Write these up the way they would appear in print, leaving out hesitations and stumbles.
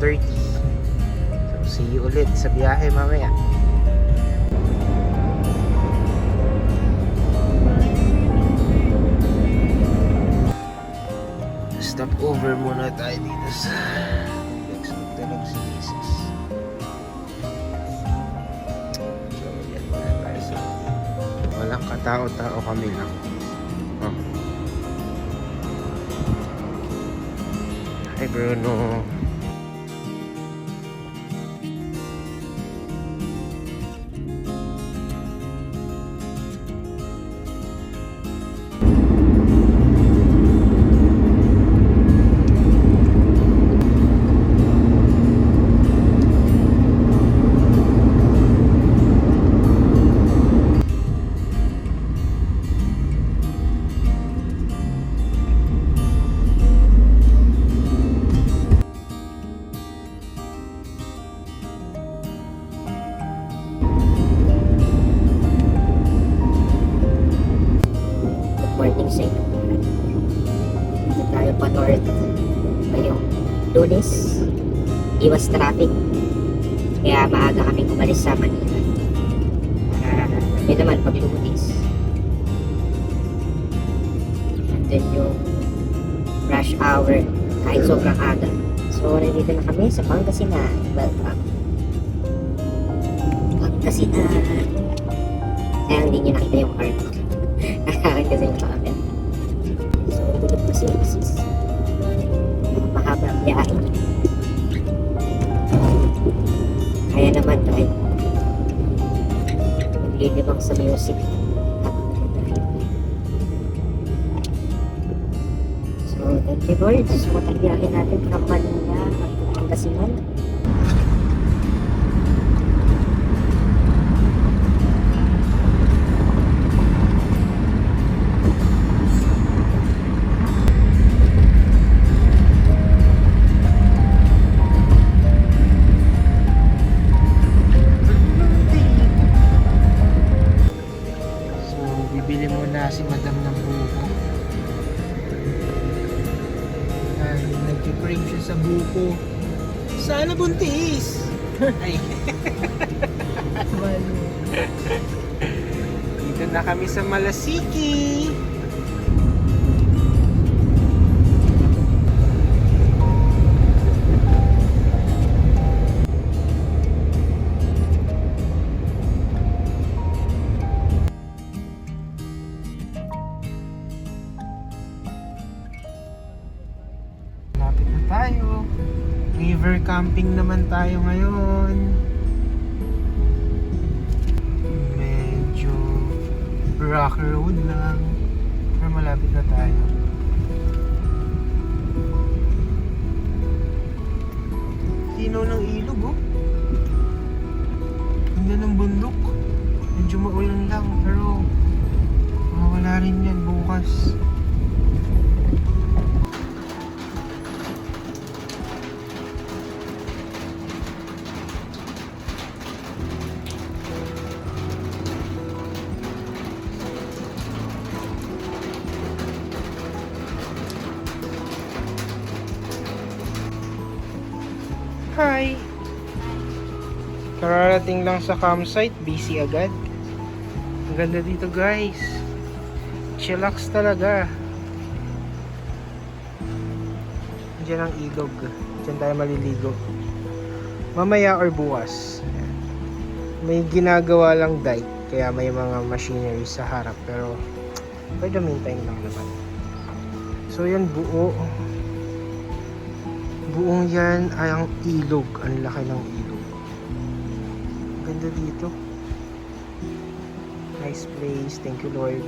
12:30. So see you ulit sa biyahe mamaya. Stop over muna tayo dito sa Nagsultalag si Jesus. So yan muna tayo sa walang katao-tao, kami lang. Oh. Hi Bruno. Morning sa inyo. Dito tayo pa north ngayong Lunes. Iwas traffic. Kaya maaga kaming umalis sa Manila. Yun naman pag Lunes. And then yung rush hour kahit sobrang aga. So nandito na kami sa Pangasinan. Welcome. Pangasinan. Kaya hindi nyo nakita yung car ko. Kasi yung camera. So, tulog pa si Isis. Mahaba ang biyahe. Kaya naman tayo maglilibang sa music. So, thank you Lord. So, matagbiyahe natin from Manila at Pangasinan. Bibili muna si Madam ng buko. Ay, nag-prank siya sa buko. Sana buntis! Ay. Dito na kami sa Malasiki. Tayo. River camping naman tayo ngayon. Medyo rock road lang. Pero malapit na tayo. Tinaw ng ilog oh. Ganda ng bundok. Medyo maulan lang pero mawala rin yan bukas. Hi! Kararating lang sa campsite, busy agad. Ang ganda dito guys. Chillax talaga. Diyan ang ilog. Diyan tayo maliligo. Mamaya or bukas. May ginagawa lang dike. Kaya may mga machinery sa harap. Pero for the meantime lang naman. So yan buong yan ay ang ilog. Ang laki ng ilog. Ganda dito. Nice place. Thank you Lord.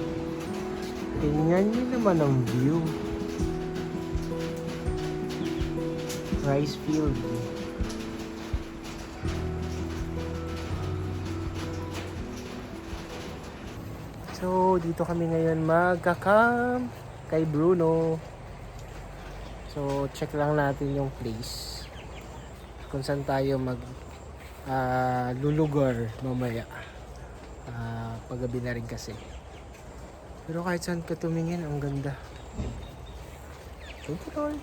Tingnan nyo naman ang view. Rice field. So dito kami ngayon magka-camp kay Bruno. So check lang natin yung place kung saan tayo lulugar mamaya. Paggabi na rin kasi. Pero kahit saan ka tumingin, ang ganda. Thank you Lord.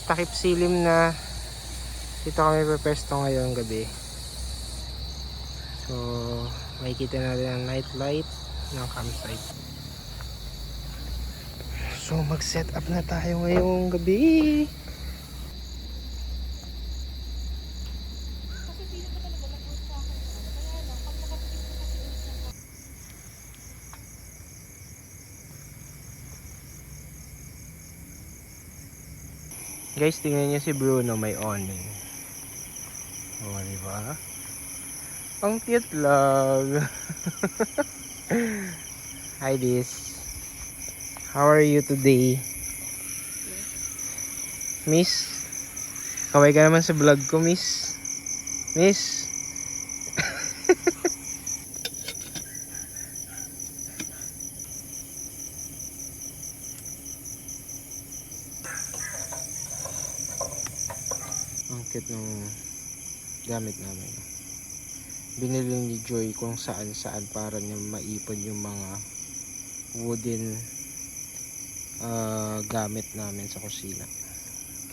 takip silim na dito kami pepesto ngayong gabi. So makikita natin ang night light ng campsite. So mag-set up na tayo ngayong gabi. Guys, tingnan niyo si Bruno may awning. Oh, di ba? Ang cute lang. Hi, Dis. How are you today? Miss? Kaway ka naman sa vlog ko, Miss. Miss? Ang cute ng gamit namin. Binili ni Joy kung saan para niya maipon yung mga wooden gamit namin sa kusina.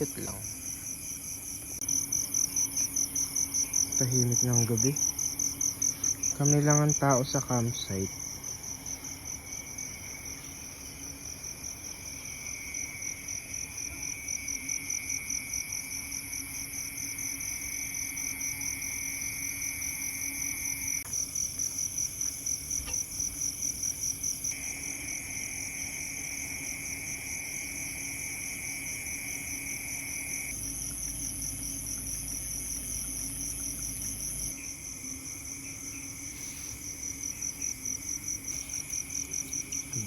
Cute lang. Tahimik ng gabi. Kami lang ang tao sa campsite.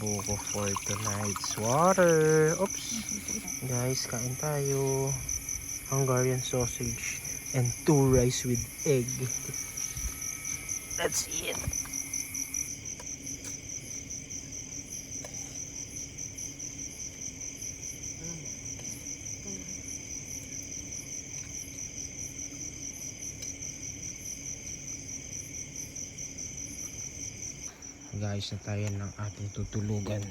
Buko for tonight's water. Oops. Guys, kain tayo. Hungarian sausage and 2 rice with egg. That's it. Guys, na tayo ng ating tutulugan.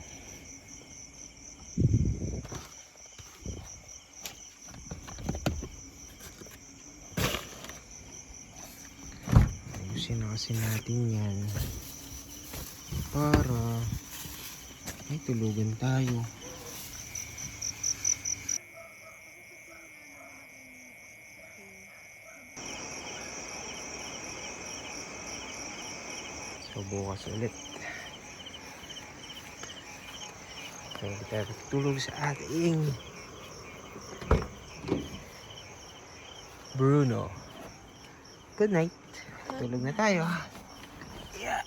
Ayusin na kasi natin yan para ay tulugan tayo. So bukas ulit tayo tutulog sa ating Bruno. Good night. Tulog na tayo. Yeah.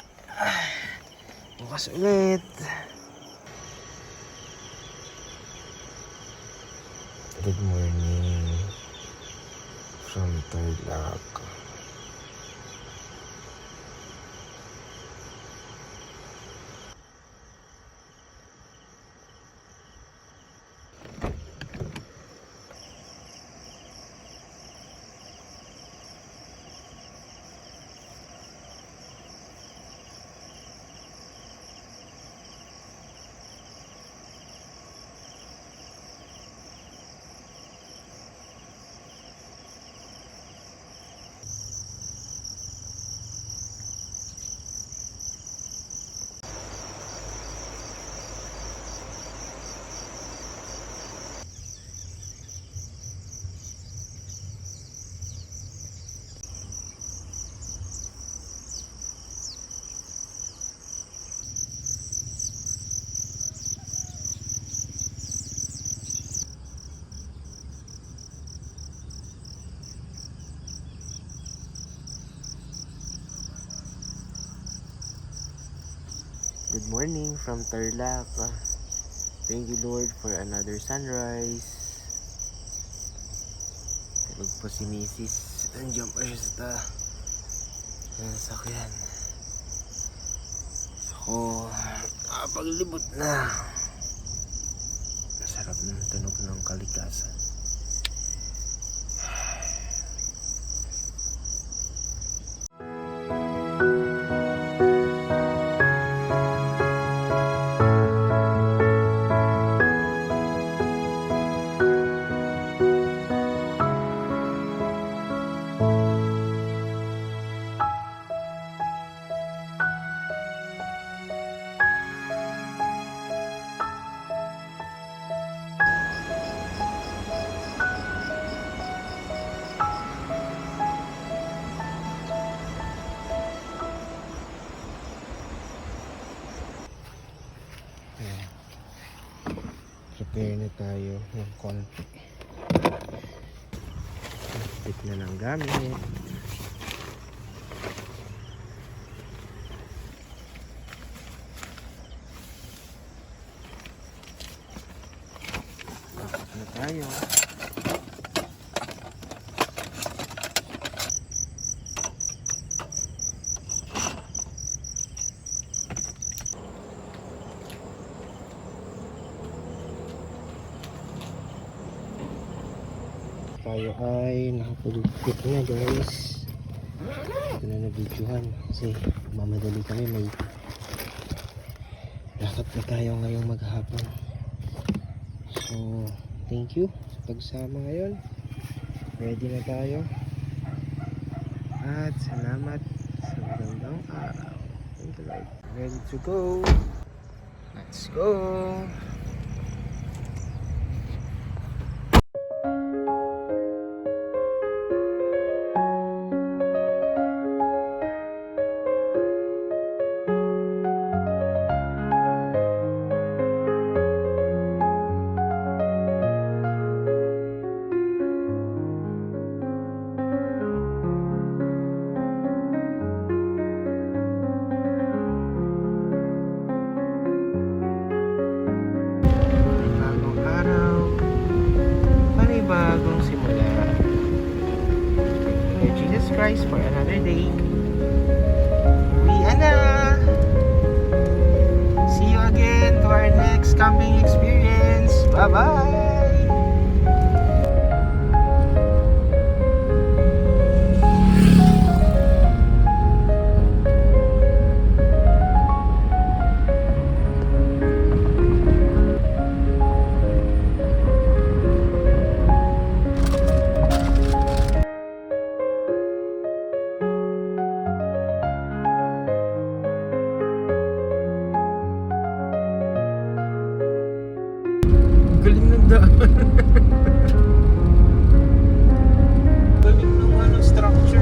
Bukas ulit. Good morning from Tarlac. Good morning from Tarlac. Thank you Lord for another sunrise. Tulog po si Mrs. Nandiyan pa siya sa sasakyan. Ako nakapaglibot na. Sarap ng tunog ng kalikasan. Prepare na tayo ng konti. Bit na ng gamit. Bakit na tayo? Tayo ay nakapulipit na guys. Ito na na-videohan kasi mamadali kami, may lakad na tayo ngayong maghapon. So thank you sa pagsama ngayon. Ready na tayo at salamat sa magandang araw. Thank you Lord. Ready to go. Let's go. Bagong simula. Thank you, Jesus Christ, for another day. Uwi na! See you again to our next camping experience. Bye-bye! Galing ng daan. Galing ng structure.